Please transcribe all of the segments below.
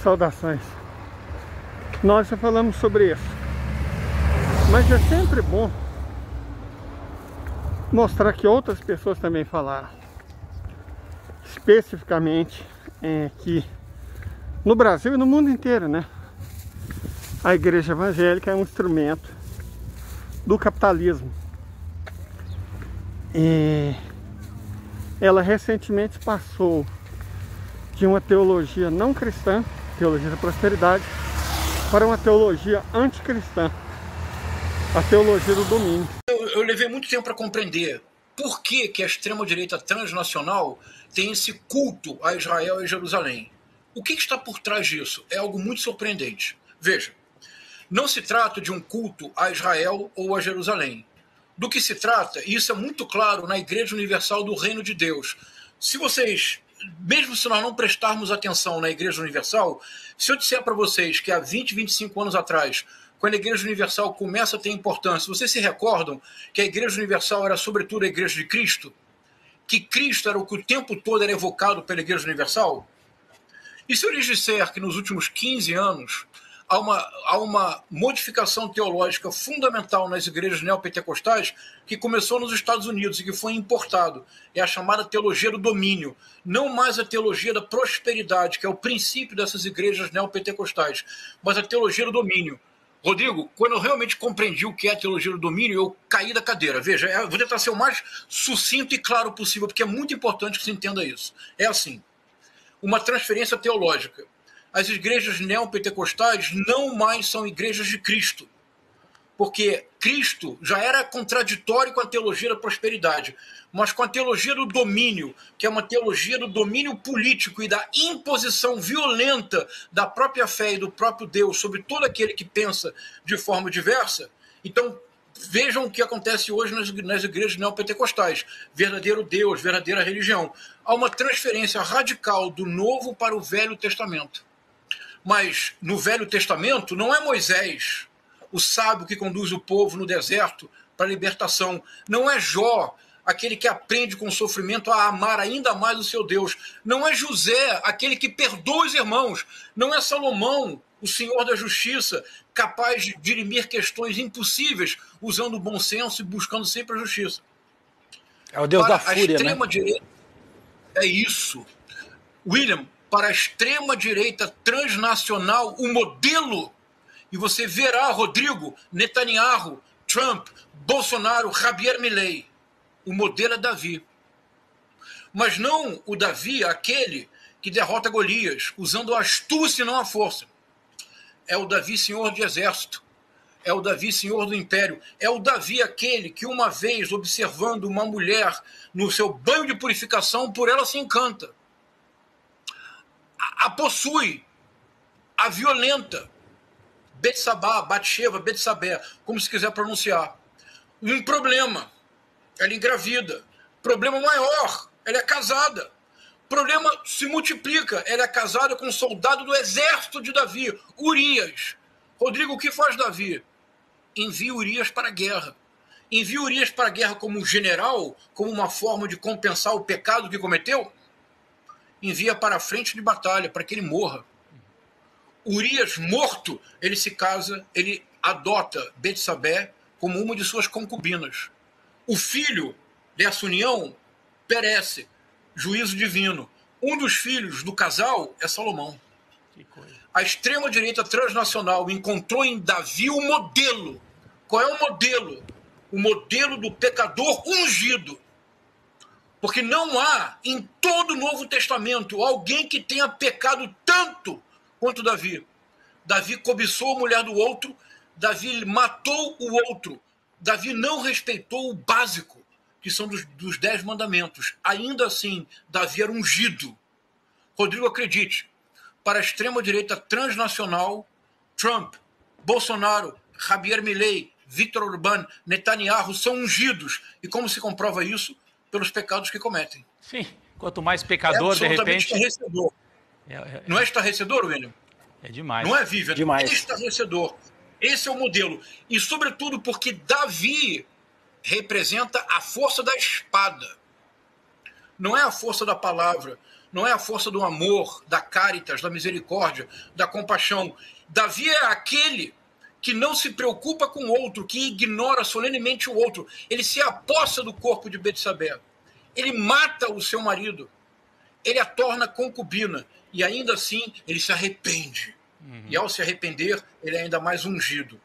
Saudações. Nós já falamos sobre isso, mas é sempre bom mostrar que outras pessoas também falaram. Especificamente que no Brasil e no mundo inteiro, né? A igreja evangélica é um instrumento do capitalismo. E ela recentemente passou de uma teologia não cristã, teologia da prosperidade, para uma teologia anticristã, a teologia do domínio. Eu levei muito tempo para compreender por que a extrema-direita transnacional tem esse culto a Israel e Jerusalém. O que está por trás disso? É algo muito surpreendente. Veja, não se trata de um culto a Israel ou a Jerusalém. Do que se trata, e isso é muito claro na Igreja Universal do Reino de Deus. Se vocês, mesmo se nós não prestarmos atenção na Igreja Universal, se eu disser para vocês que há 20, 25 anos atrás, quando a Igreja Universal começa a ter importância, vocês se recordam que a Igreja Universal era sobretudo a Igreja de Cristo? Que Cristo era o que o tempo todo era evocado pela Igreja Universal? E se eu lhes disser que nos últimos 15 anos há uma modificação teológica fundamental nas igrejas neopentecostais que começou nos Estados Unidos e que foi importado, é a chamada teologia do domínio, não mais a teologia da prosperidade, que é o princípio dessas igrejas neopentecostais, mas a teologia do domínio. Rodrigo, quando eu realmente compreendi o que é a teologia do domínio, eu caí da cadeira. Veja, eu vou tentar ser o mais sucinto e claro possível, porque é muito importante que se entenda isso. É assim, uma transferência teológica. As igrejas neopentecostais não mais são igrejas de Cristo, porque Cristo já era contraditório com a teologia da prosperidade, mas com a teologia do domínio, que é uma teologia do domínio político e da imposição violenta da própria fé e do próprio Deus sobre todo aquele que pensa de forma diversa. Então, vejam o que acontece hoje nas igrejas neopentecostais. Verdadeiro Deus, verdadeira religião. Há uma transferência radical do Novo para o Velho Testamento. Mas no Velho Testamento não é Moisés, o sábio que conduz o povo no deserto para a libertação. Não é Jó, aquele que aprende com sofrimento a amar ainda mais o seu Deus. Não é José, aquele que perdoa os irmãos. Não é Salomão, o Senhor da Justiça, capaz de dirimir questões impossíveis, usando o bom senso e buscando sempre a justiça. É o Deus para da fúria, a extrema-direita, é isso. William, para a extrema-direita transnacional, o modelo, e você verá, Rodrigo, Netanyahu, Trump, Bolsonaro, Javier Milei, o modelo é Davi. Mas não o Davi, aquele que derrota Golias, usando a astúcia e não a força. É o Davi, senhor de exército. É o Davi, senhor do império. É o Davi, aquele que uma vez, observando uma mulher no seu banho de purificação, por ela se encanta. A possui, a violenta. Betsabá, Batsheva, Betsabé, como se quiser pronunciar. Um problema, ela engravida. Problema maior, ela é casada. Problema se multiplica, ela é casada com um soldado do exército de Davi, Urias. Rodrigo, o que faz Davi? Envia Urias para a guerra. Envia Urias para a guerra como um general, como uma forma de compensar o pecado que cometeu? Envia para a frente de batalha, para que ele morra. Urias morto, ele se casa, ele adota Betsabé como uma de suas concubinas. O filho dessa união perece, juízo divino. Um dos filhos do casal é Salomão. Que coisa. A extrema-direita transnacional encontrou em Davi o modelo. Qual é o modelo? O modelo do pecador ungido. Porque não há em todo o Novo Testamento alguém que tenha pecado tanto quanto Davi. Davi cobiçou a mulher do outro, Davi matou o outro, Davi não respeitou o básico, que são dos 10 mandamentos. Ainda assim, Davi era ungido. Rodrigo, acredite, para a extrema-direita transnacional, Trump, Bolsonaro, Javier Milei, Viktor Orbán, Netanyahu são ungidos. E como se comprova isso? Pelos pecados que cometem. Sim, quanto mais pecador, de repente... Estarrecedor. Não é estarrecedor, William? É demais. Não é, Vivian? Demais. É estarrecedor. Esse é o modelo. E, sobretudo, porque Davi representa a força da espada. Não é a força da palavra. não é a força do amor, da caritas, da misericórdia, da compaixão. Davi é aquele que não se preocupa com o outro, que ignora solenemente o outro. Ele se apossa do corpo de Betsabé. Ele mata o seu marido. Ele a torna concubina. E ainda assim, ele se arrepende. E ao se arrepender, ele é ainda mais ungido.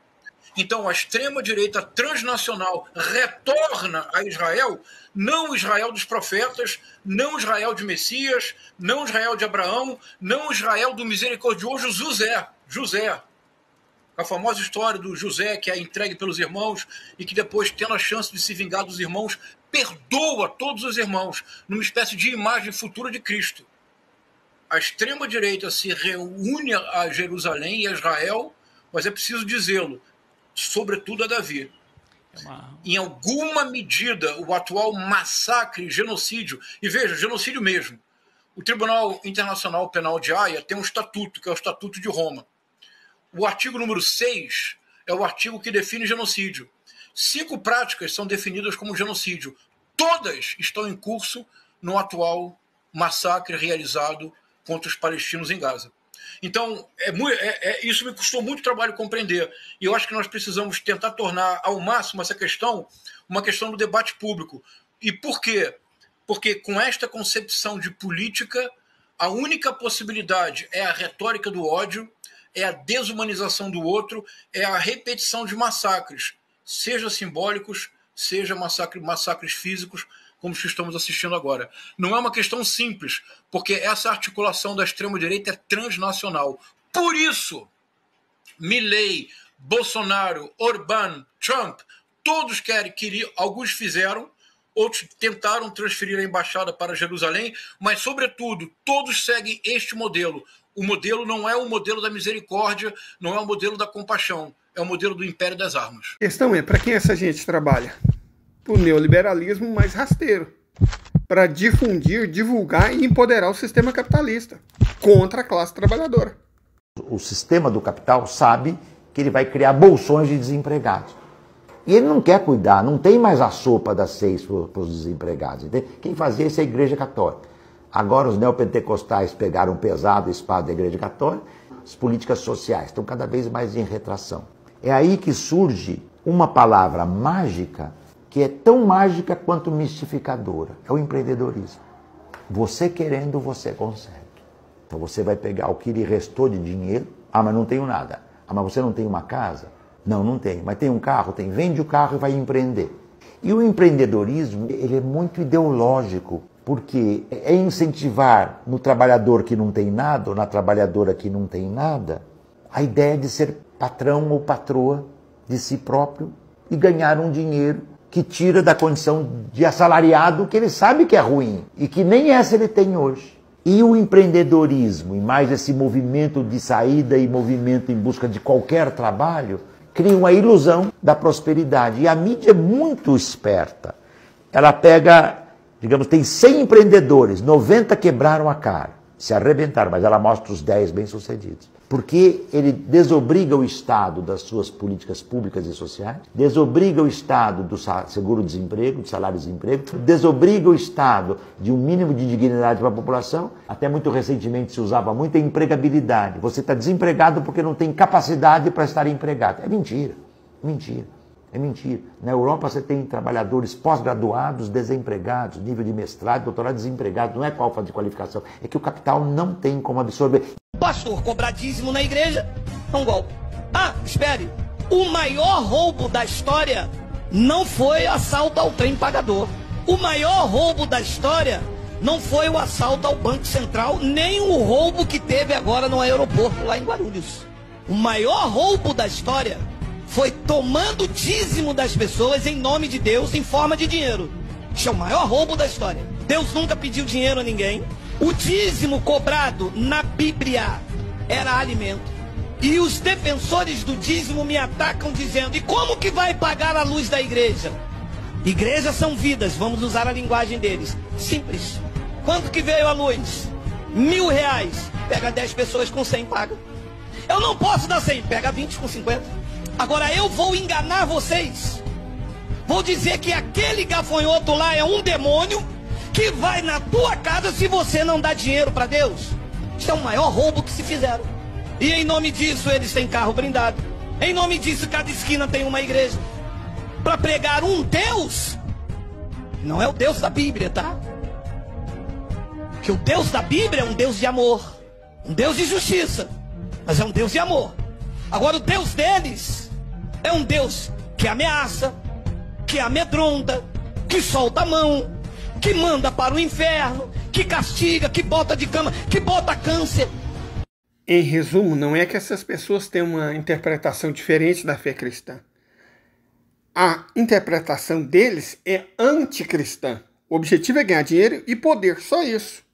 Então, a extrema-direita transnacional retorna a Israel, não o Israel dos profetas, não o Israel de Messias, não o Israel de Abraão, não o Israel do misericordioso José. A famosa história do José, que é entregue pelos irmãos e que depois, tendo a chance de se vingar dos irmãos, perdoa todos os irmãos, numa espécie de imagem futura de Cristo. A extrema-direita se reúne a Jerusalém e a Israel, mas é preciso dizê-lo, sobretudo a Davi. Em alguma medida, o atual massacre, genocídio, e veja, genocídio mesmo. O Tribunal Internacional Penal de Haia tem um estatuto, que é o Estatuto de Roma. O artigo número 6 é o artigo que define genocídio. 5 práticas são definidas como genocídio. Todas estão em curso no atual massacre realizado contra os palestinos em Gaza. Então, isso me custou muito trabalho compreender. E eu acho que nós precisamos tentar tornar ao máximo essa questão uma questão do debate público. E por quê? Porque com esta concepção de política, a única possibilidade é a retórica do ódio, é a desumanização do outro, é a repetição de massacres, seja simbólicos, seja massacres físicos, como os que estamos assistindo agora. Não é uma questão simples, porque essa articulação da extrema-direita é transnacional. Por isso, Milei, Bolsonaro, Orbán, Trump, todos queriam, alguns fizeram, outros tentaram transferir a embaixada para Jerusalém, mas, sobretudo, todos seguem este modelo. O modelo não é o modelo da misericórdia, não é o modelo da compaixão, é o modelo do império das armas. A questão é, para quem essa gente trabalha? O neoliberalismo mais rasteiro, para difundir, divulgar e empoderar o sistema capitalista contra a classe trabalhadora. O sistema do capital sabe que ele vai criar bolsões de desempregados. E ele não quer cuidar, não tem mais a sopa das 6 para os desempregados. Entende? Quem fazia isso é a Igreja Católica. Agora os neopentecostais pegaram pesado a espada da Igreja Católica. As políticas sociais estão cada vez mais em retração. É aí que surge uma palavra mágica que é tão mágica quanto mistificadora. É o empreendedorismo. Você querendo, você consegue. Então você vai pegar o que lhe restou de dinheiro. Ah, mas não tenho nada. Ah, mas você não tem uma casa? Não, não tem. Mas tem um carro? Tem. Vende o carro e vai empreender. E o empreendedorismo, ele é muito ideológico, porque é incentivar no trabalhador que não tem nada, ou na trabalhadora que não tem nada, a ideia de ser patrão ou patroa de si próprio e ganhar um dinheiro que tira da condição de assalariado, que ele sabe que é ruim e que nem essa ele tem hoje. E o empreendedorismo, e mais esse movimento de saída e movimento em busca de qualquer trabalho, criam a ilusão da prosperidade. E a mídia é muito esperta. Ela pega, digamos, tem 100 empreendedores, 90 quebraram a cara, se arrebentaram, mas ela mostra os 10 bem-sucedidos. Porque ele desobriga o Estado das suas políticas públicas e sociais, desobriga o Estado do seguro-desemprego, do salário-desemprego, desobriga o Estado de um mínimo de dignidade para a população. Até muito recentemente se usava muito a empregabilidade. Você está desempregado porque não tem capacidade para estar empregado. É mentira, mentira. É mentira. Na Europa você tem trabalhadores pós-graduados, desempregados, nível de mestrado, doutorado, desempregados. Não é falta de qualificação, é que o capital não tem como absorver. Pastor cobrar dízimo na igreja é um golpe. Ah, espere. O maior roubo da história não foi assalto ao trem pagador. O maior roubo da história não foi o assalto ao Banco Central, nem o roubo que teve agora no aeroporto lá em Guarulhos. O maior roubo da história foi tomando o dízimo das pessoas em nome de Deus em forma de dinheiro. Isso é o maior roubo da história. Deus nunca pediu dinheiro a ninguém. O dízimo cobrado na Bíblia era alimento. E os defensores do dízimo me atacam dizendo: e como que vai pagar a luz da igreja? Igrejas são vidas, vamos usar a linguagem deles. Simples. Quanto que veio a luz? R$1.000. Pega 10 pessoas com 100, paga. Eu não posso dar 100, pega 20 com 50. Agora eu vou enganar vocês. Vou dizer que aquele gafanhoto lá é um demônio que vai na tua casa se você não dá dinheiro para Deus. Isso é o maior roubo que se fizeram. E em nome disso eles têm carro blindado. Em nome disso cada esquina tem uma igreja. Para pregar um Deus, não é o Deus da Bíblia, tá? Que o Deus da Bíblia é um Deus de amor, um Deus de justiça, mas é um Deus de amor. Agora o Deus deles é um Deus que ameaça, que amedronta, que solta a mão, que manda para o inferno, que castiga, que bota de cama, que bota câncer. Em resumo, não é que essas pessoas têm uma interpretação diferente da fé cristã. A interpretação deles é anticristã. O objetivo é ganhar dinheiro e poder, só isso.